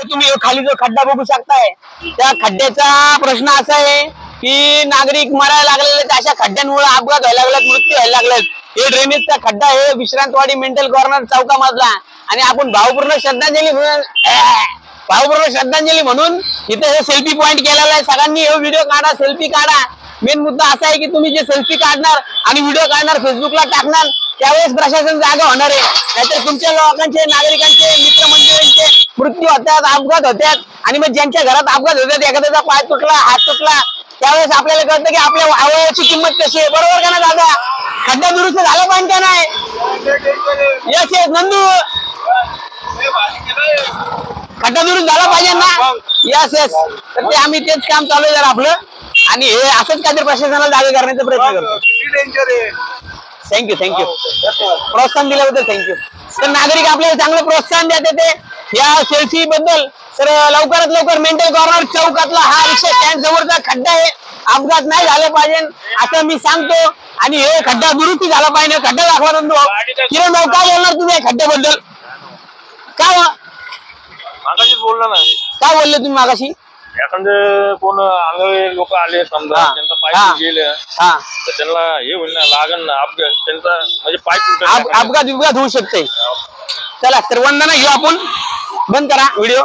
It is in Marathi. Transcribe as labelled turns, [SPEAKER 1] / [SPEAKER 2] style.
[SPEAKER 1] तुम्ही खाली जो खड्डा बघू शकताय त्या खड्ड्याचा प्रश्न असा आहे की नागरिक मरायला लागलेले अशा खड्ड्यांमुळे अपघात व्हायला लागलेत, मृत्यू व्हायला लागलेत। हे ड्रेनेजचा खड्डा हे विश्रांतवाडी मेंटल कॉर्नर चौकामधला आणि आपण भावपूर्ण श्रद्धांजली म्हणून इथे हे सेल्फी पॉइंट केलेला आहे। सगळ्यांनी हे व्हिडिओ काढा, सेल्फी काढा। मेन मुद्दा असा आहे की तुम्ही जे सेल्फी काढणार आणि व्हिडिओ काढणार फेसबुकला टाकणार त्यावेळेस प्रशासन जागा होणार आहे, नाहीतर तुमच्या लोकांचे, नागरिकांचे, मित्रमंडळींचे मृत्यू होतात, अपघात होतात आणि मग ज्यांच्या घरात अपघात होतात, एखाद्याचा पाय तुटला, हात तुटला, त्यावेळेस आपल्याला कळतं की आपल्या अवयवाची किंमत कशी आहे। बरोबर का ना दादा? खड्डा दुरुस्त झाला पाहिजे का नाही? यस यस नंदू, खड्डा दुरुस्त झाला पाहिजे ना? Yes yes. तर ते आम्ही तेच काम चालू आहे जरा आपलं आणि हे असंच काहीतरी प्रशासनाला जागा करण्याचा प्रयत्न करतो। थँक्यू थँक्यू, प्रोत्साहन दिल्याबद्दल थँक्यू। तर नागरिक आपल्याला चांगलं प्रोत्साहन देते ते या सेल्फी बद्दल। तर लवकरात लवकर मेंटल कॉर्नर चौकातला हा रिक्षा स्टँड समोरचा खड्डा आहे, अपघात नाही झाले पाहिजे असं मी सांगतो आणि हे खड्डा दुरुस्ती झाला पाहिजे। खड्डा दाखवा नंदू। किरण भाऊ काय बोलणार तुम्ही या खड्ड्याबद्दल? काय
[SPEAKER 2] मागाशी बोलला ना,
[SPEAKER 1] काय बोलले तुम्ही मागाशी?
[SPEAKER 2] एखादं कोण आंधळे लोक आले समजा, त्यांचा पाय गेले तर त्यांना हे होईल ना, लागण ना अपघात, त्यांचा म्हणजे पाय
[SPEAKER 1] अपघात होऊ शकते। चला तर वंदना घेऊ आपण, बंद करा व्हिडिओ।